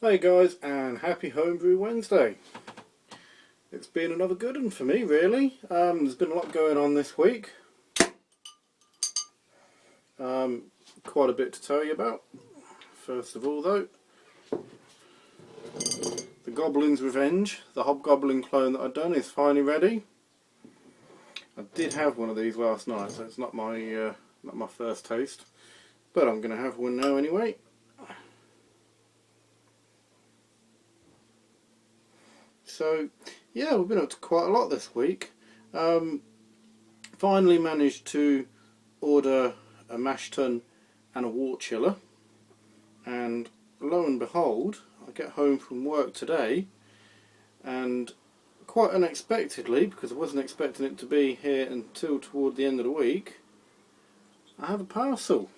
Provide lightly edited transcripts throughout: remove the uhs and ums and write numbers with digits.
Hey guys, and happy Homebrew Wednesday. It's been another good one for me, really. There's been a lot going on this week. Quite a bit to tell you about. First of all though, the Goblin's Revenge, the Hobgoblin clone that I've done, is finally ready. I did have one of these last night, so it's not my first taste, but I'm going to have one now anyway. So yeah, we've been up to quite a lot this week. Finally managed to order a mash tun and a wort chiller, and lo and behold, I get home from work today and quite unexpectedly, because I wasn't expecting it to be here until toward the end of the week, I have a parcel.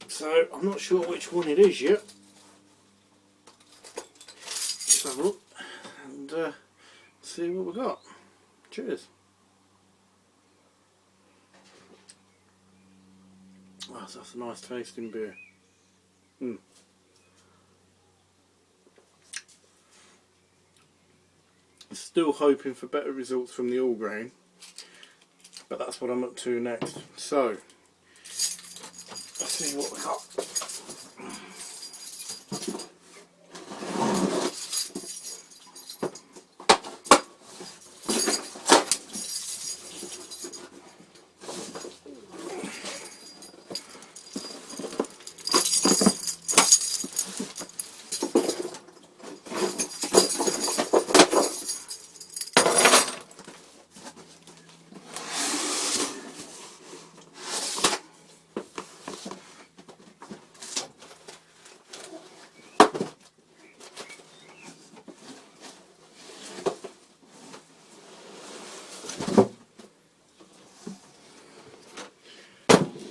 So I'm not sure which one it is yet. Let's have a look and see what we got. Cheers. Oh, that's a nice tasting beer. Still hoping for better results from the all grain, but that's what I'm up to next. So let's see what we got.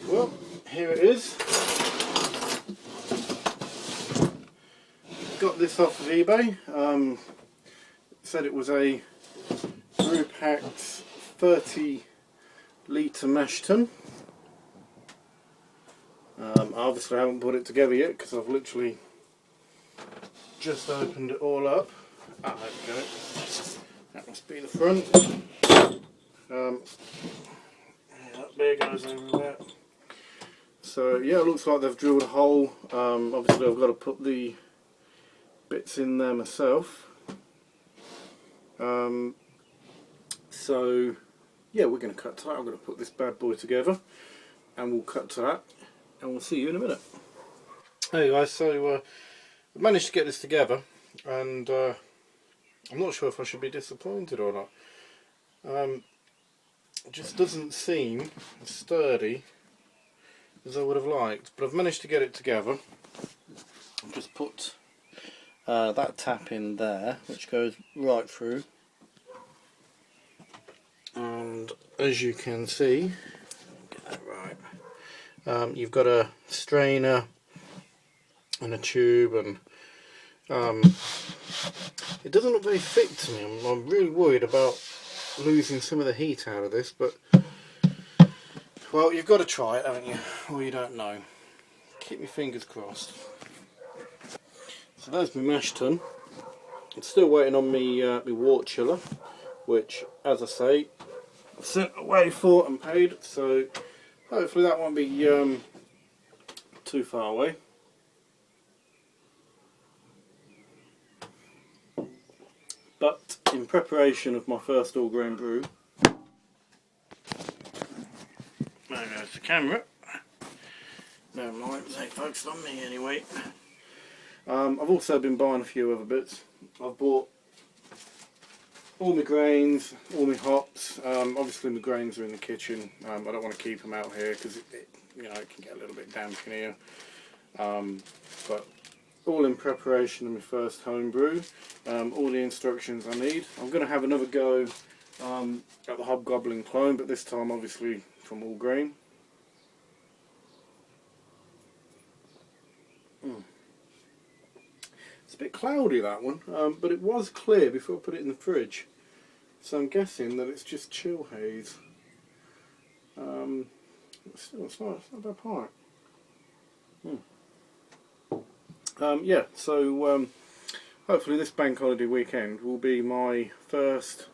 Well, here it is. Got this off of eBay. Said it was a Brewpack's 30 litre mash tun. Obviously I haven't put it together yet because I've literally just opened it all up. There we go. That must be the front. Yeah, that beer goes everywhere. So yeah, it looks like they've drilled a hole. Obviously I've got to put the bits in there myself. So yeah, we're going to cut to that. I'm going to put this bad boy together and we'll cut to that and we'll see you in a minute. Hey guys, so I managed to get this together, and I'm not sure if I should be disappointed or not. It just doesn't seem as sturdy as I would have liked, but I've managed to get it together. I've just put that tap in there, which goes right through, and as you can see, get that right, you've got a strainer and a tube, and it doesn't look very thick to me. I'm really worried about losing some of the heat out of this, but well, you've got to try it, haven't you? Or you don't know. Keep your fingers crossed. So there's my mash tun. I'm still waiting on my wort chiller, which, as I say, I've sent away for and paid, so hopefully that won't be too far away. But in preparation of my first all grain brew, there goes the camera. Never mind, it ain't focused on me anyway. I've also been buying a few other bits. I've bought all my grains, all my hops. Obviously my grains are in the kitchen. I don't want to keep them out here because it can get a little bit damp in here. But all in preparation of my first home brew. All the instructions I need. I'm going to have another go at the Hobgoblin clone, but this time obviously from all grain. It's a bit cloudy, that one, but it was clear before I put it in the fridge, so I'm guessing that it's just chill haze. Still, it's not a bad part. Yeah, so hopefully this bank holiday weekend will be my first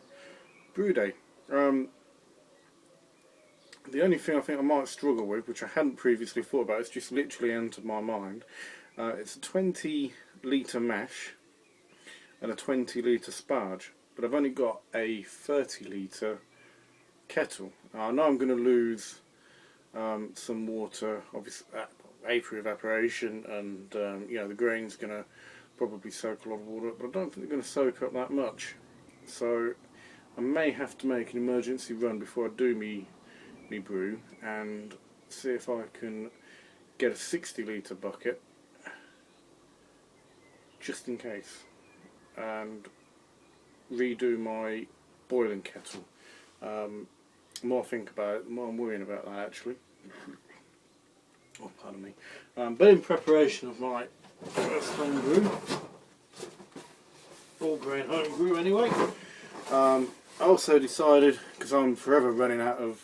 brew day. The only thing I think I might struggle with, which I hadn't previously thought about, it's just literally entered my mind. It's a 20 litre mash and a 20 litre sparge, but I've only got a 30 litre kettle. I know I'm going to lose some water, obviously vapor evaporation, and you know, the grain's going to probably soak a lot of water up, but I don't think they're going to soak up that much. So I may have to make an emergency run before I do me brew and see if I can get a 60 litre bucket just in case, and redo my boiling kettle. The more I think about it, the more I'm worrying about that actually. Oh, pardon me. But in preparation of my first homebrew, all grain homebrew anyway, I also decided, because I'm forever running out of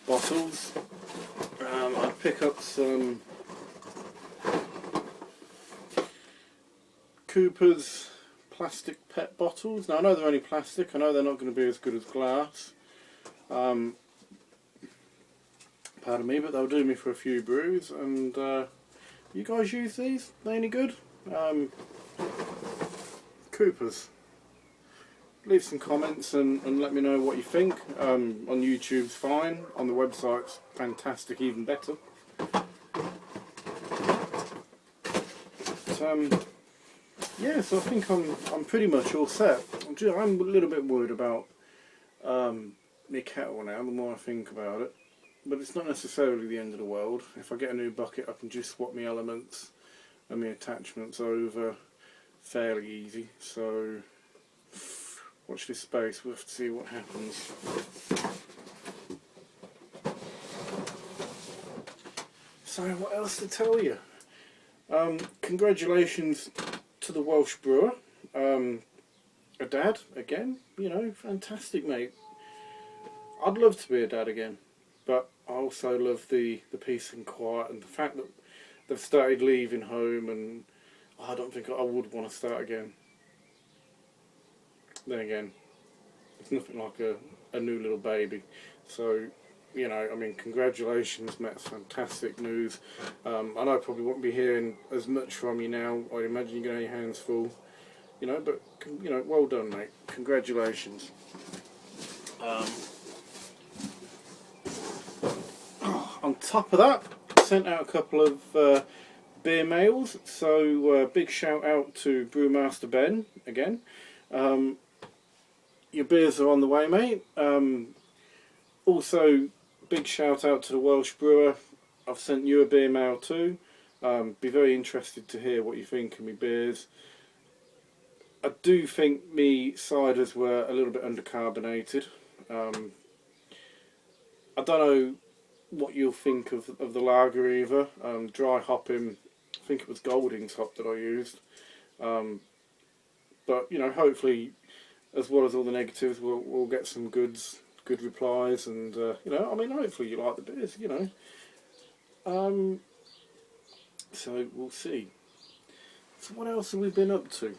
bottles, I'd pick up some Cooper's plastic PET bottles. Now I know they're only plastic, I know they're not going to be as good as glass, pardon me, but they'll do me for a few brews. And you guys use these? Are they any good? Cooper's. Leave some comments and let me know what you think. On YouTube's fine, on the website's fantastic, even better. But, yeah, so I think I'm pretty much all set. I'm a little bit worried about my kettle now, the more I think about it. But it's not necessarily the end of the world. If I get a new bucket, I can just swap my elements and my attachments over fairly easy. So watch this space, we'll have to see what happens. So what else to tell you? Congratulations to the Welsh brewer, a dad again, you know, fantastic mate. I'd love to be a dad again, but I also love the peace and quiet and the fact that they've started leaving home, and I don't think I would want to start again. Then again, it's nothing like a new little baby. So, you know, I mean, congratulations, mate, it's fantastic news. I know I probably won't be hearing as much from you now. I imagine you're going to have your hands full, you know, but, you know, well done, mate. Congratulations. On top of that, sent out a couple of beer mails, so big shout out to Brewmaster Ben again. Your beers are on the way, mate. Also, big shout out to the Welsh brewer. I've sent you a beer mail too. Be very interested to hear what you think of me beers. I do think me ciders were a little bit undercarbonated. I don't know what you'll think of the lager either. Dry hopping, I think it was Golding's hop that I used. But you know, hopefully, as well as all the negatives, we'll get some good replies, and you know, I mean, hopefully you like the beers, you know. So we'll see. So what else have we been up to?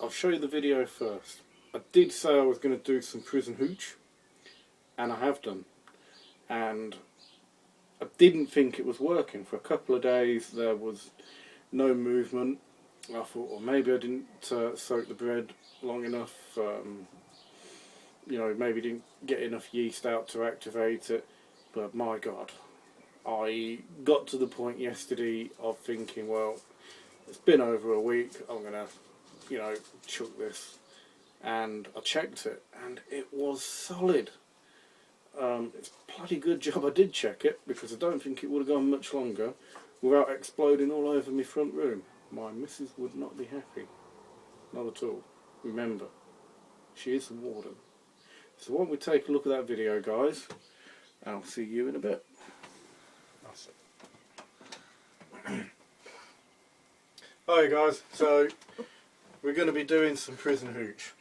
I'll show you the video first. I did say I was going to do some prison hooch, and I have done. And I didn't think it was working. For a couple of days there was no movement. I thought, well, maybe I didn't soak the bread long enough. You know, maybe didn't get enough yeast out to activate it. But my God, I got to the point yesterday of thinking, well, it's been over a week, I'm going to, you know, chuck this. And I checked it, and it was solid. It's a bloody good job I did check it, because I don't think it would have gone much longer without exploding all over my front room. My missus would not be happy. Not at all. Remember, she is the warden. So why don't we take a look at that video, guys, and I'll see you in a bit. Hi guys, so we're going to be doing some prison hooch.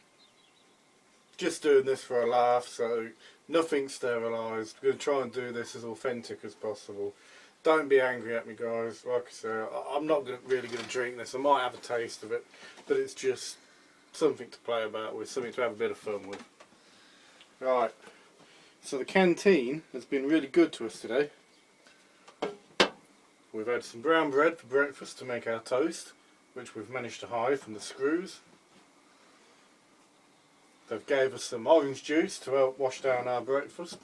Just doing this for a laugh, so nothing sterilised. We're going to try and do this as authentic as possible. Don't be angry at me, guys. Like I say, I'm not really going to drink this. I might have a taste of it, but it's just something to play about with, something to have a bit of fun with. Right, so the canteen has been really good to us today. We've had some brown bread for breakfast to make our toast, which we've managed to hide from the screws. They've gave us some orange juice to help wash down our breakfast,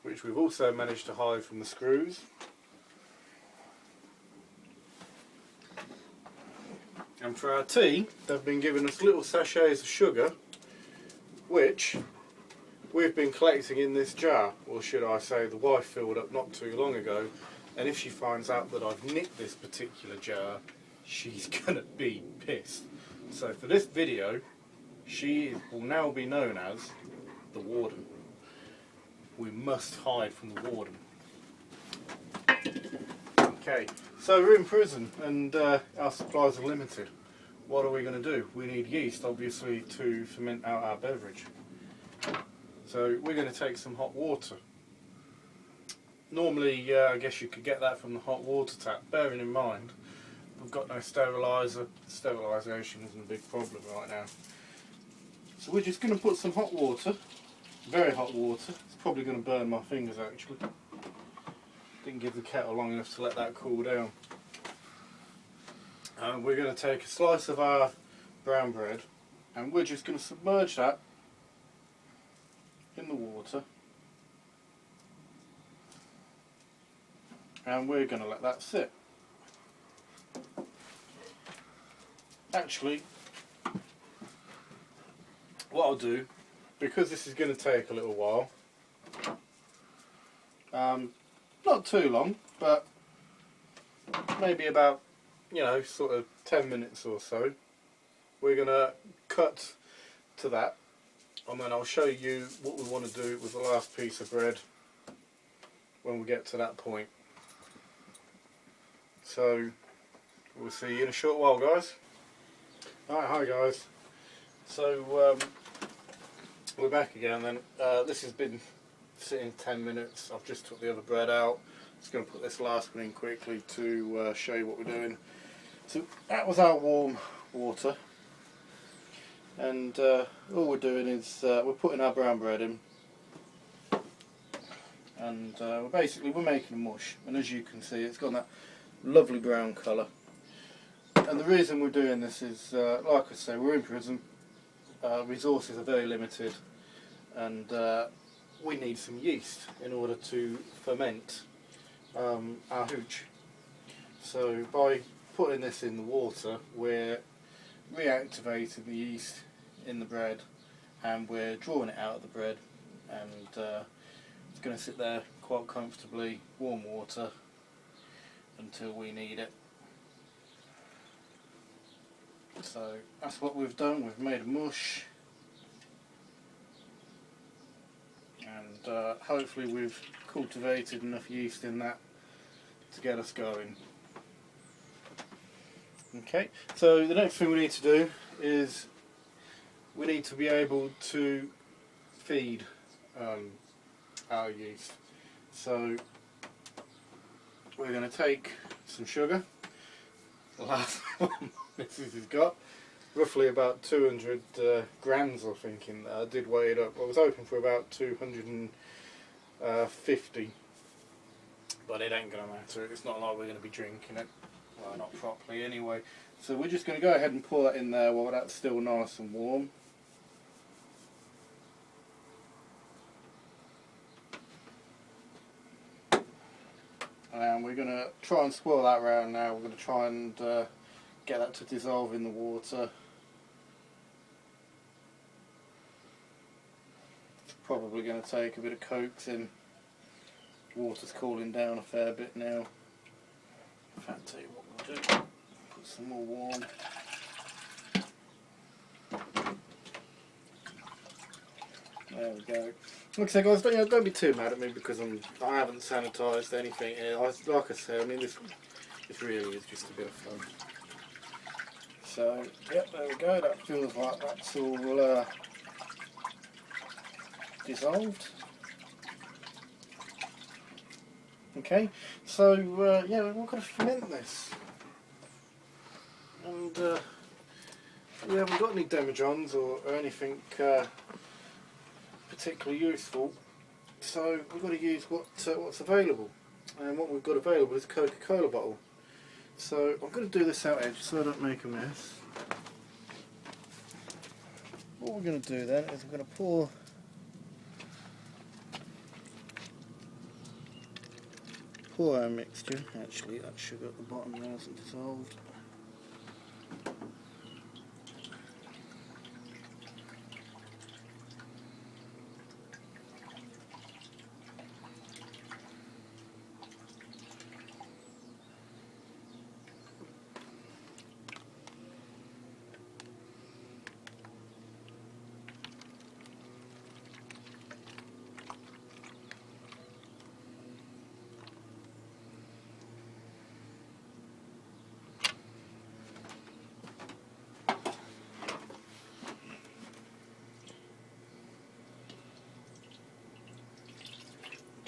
which we've also managed to hide from the screws. And for our tea, they've been giving us little sachets of sugar, which we've been collecting in this jar, or should I say the wife filled up not too long ago, and if she finds out that I've nicked this particular jar, she's gonna be pissed. So for this video, she will now be known as the warden. We must hide from the warden. Okay, so we're in prison and our supplies are limited. What are we going to do? We need yeast, obviously, to ferment out our beverage. So we're going to take some hot water. Normally, I guess you could get that from the hot water tap. Bearing in mind, we've got no steriliser. Sterilisation isn't a big problem right now. So we're just going to put some hot water, very hot water. It's probably going to burn my fingers actually. Didn't give the kettle long enough to let that cool down. We're going to take a slice of our brown bread and we're just going to submerge that in the water, and we're going to let that sit. Actually, what I'll do, because this is going to take a little while, not too long, but maybe about, you know, sort of 10 minutes or so, we're going to cut to that, and then I'll show you what we want to do with the last piece of bread when we get to that point. So we'll see you in a short while, guys. Alright, hi guys. So we're back again then. This has been sitting 10 minutes. I've just took the other bread out. Just going to put this last one in quickly to show you what we're doing. So that was our warm water, and all we're doing is we're putting our brown bread in, and we're making a mush, and as you can see it's got that lovely brown colour. And the reason we're doing this is, like I say, we're in prison, resources are very limited, and we need some yeast in order to ferment our hooch. So by putting this in the water, we're reactivating the yeast in the bread, and we're drawing it out of the bread, and it's going to sit there quite comfortably, warm water, until we need it. So that's what we've done. We've made a mush, and hopefully we've cultivated enough yeast in that to get us going. Okay, so the next thing we need to do is we need to be able to feed our yeast. So we're going to take some sugar. The last one Mrs. has got roughly about 200 grams, I think, in there. I did weigh it up. I was hoping for about 250, but it ain't going to matter. It's not like we're going to be drinking it. Well, not properly anyway. So we're just going to go ahead and pour that in there while that's still nice and warm. And we're going to try and swirl that around now. We're going to try and get that to dissolve in the water. It's probably going to take a bit of coaxing. Water's cooling down a fair bit now. In fact, I'll tell you what we'll do. Put some more warm. There we go. Like I say, guys, don't be too mad at me because I haven't sanitised anything here. Like I say, I mean this really is just a bit of fun. So, yep, there we go. That feels like that's all dissolved. Okay, so yeah, we're going to ferment this, and we haven't got any demijohns or anything particularly useful, so we've got to use what's available, and what we've got available is a Coca-Cola bottle. So I'm going to do this out edge so I don't make a mess. What we're going to do then is we're going to pour our mixture. Actually, that sugar at the bottom now isn't dissolved.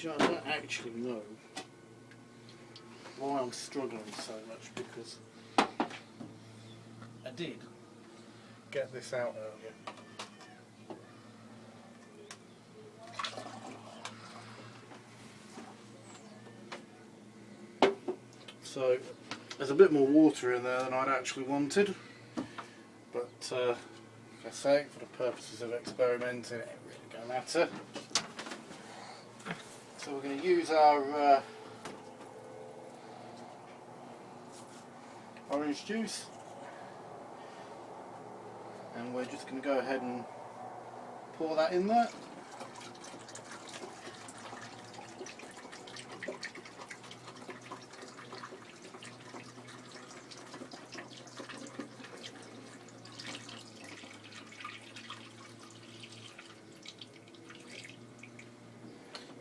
I don't actually know why I'm struggling so much, because I did get this out earlier. So there's a bit more water in there than I'd actually wanted, but like I say, for the purposes of experimenting, it ain't really going to matter. So we're going to use our orange juice, and we're just going to go ahead and pour that in there.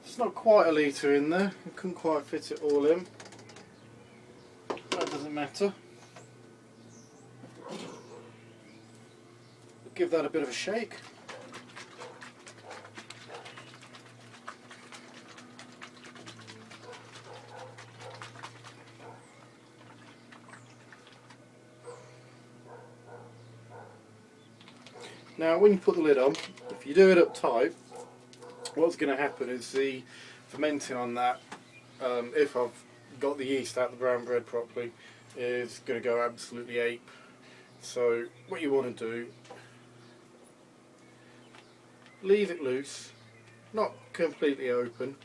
It's not quite a litre in there, I couldn't quite fit it all in. That doesn't matter. Give that a bit of a shake. Now when you put the lid on, if you do it up tight, what's going to happen is the fermenting on that, if I've got the yeast out of the brown bread properly, is going to go absolutely ape. So what you want to do, leave it loose, not completely open,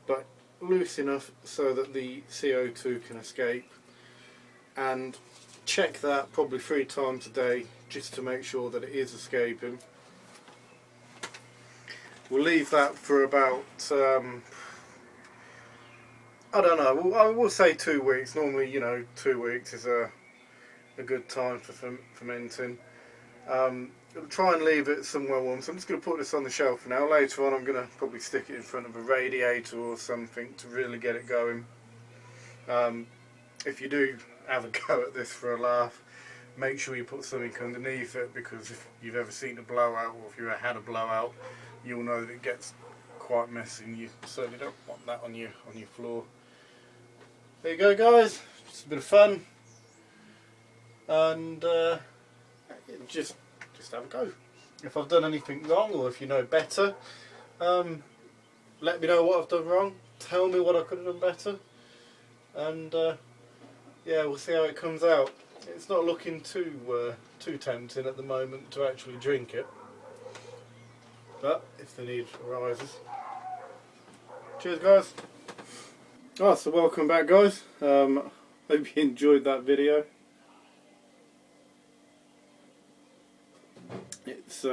but loose enough so that the CO2 can escape, and check that probably 3 times a day just to make sure that it is escaping. We'll leave that for about, I don't know, I will say 2 weeks. Normally, you know, 2 weeks is a good time for fermenting. I'll try and leave it somewhere warm, so I'm just going to put this on the shelf for now. Later on I'm going to probably stick it in front of a radiator or something to really get it going. If you do have a go at this for a laugh, make sure you put something underneath it, because if you've ever seen a blowout, or if you've ever had a blowout, you'll know that it gets quite messy, and you certainly don't want that on your floor. There you go, guys, just a bit of fun, and just have a go. If I've done anything wrong, or if you know better, let me know what I've done wrong, tell me what I could have done better, and yeah, we'll see how it comes out. It's not looking too tempting at the moment to actually drink it, but if the need arises. Cheers, guys. Oh, so welcome back, guys. Hope you enjoyed that video. It's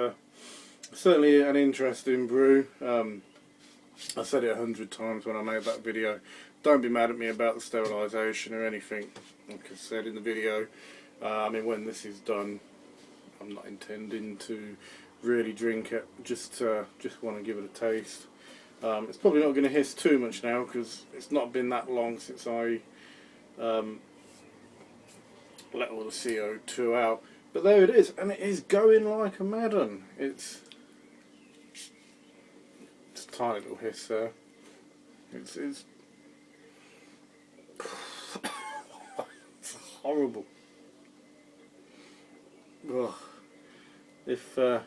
certainly an interesting brew. I said it 100 times when I made that video. Don't be mad at me about the sterilisation or anything. Like I said in the video, I mean, when this is done, I'm not intending to really drink it. Just want to give it a taste. It's probably not going to hiss too much now, because it's not been that long since I let all the CO2 out. But there it is, and it is going like a mad one. It's a tiny little hiss there. It's horrible. Ugh. If a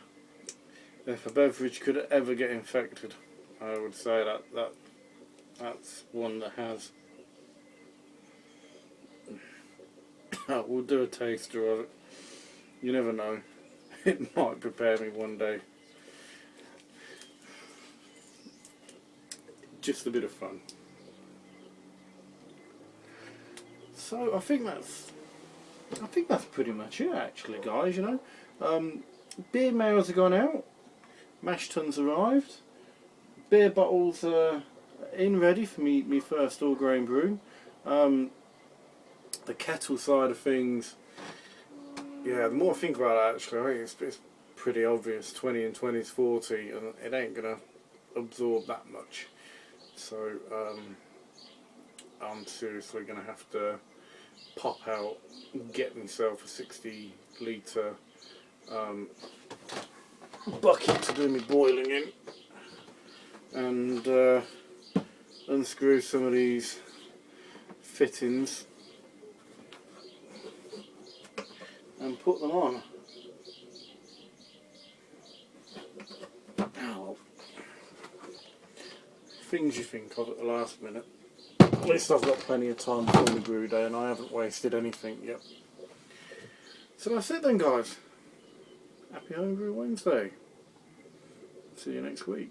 beverage could ever get infected, I would say that's one that has. We'll do a taster of it. You never know. It might prepare me one day. Just a bit of fun. So I think that's pretty much it, actually, guys. You know, beer mails have gone out. Mash tuns arrived. Beer bottles are in ready for me first all grain brew. The kettle side of things, yeah, the more I think about it, actually, I think it's pretty obvious. 20 and 20 is 40, and it ain't gonna absorb that much. So I'm seriously gonna have to pop out, get myself a 60 litre bucket to do me boiling in, and unscrew some of these fittings and put them on. Ow. Things you think of at the last minute. At least I've got plenty of time before the brew day and I haven't wasted anything yet. So that's it then, guys. Happy Homebrew Wednesday. See you next week.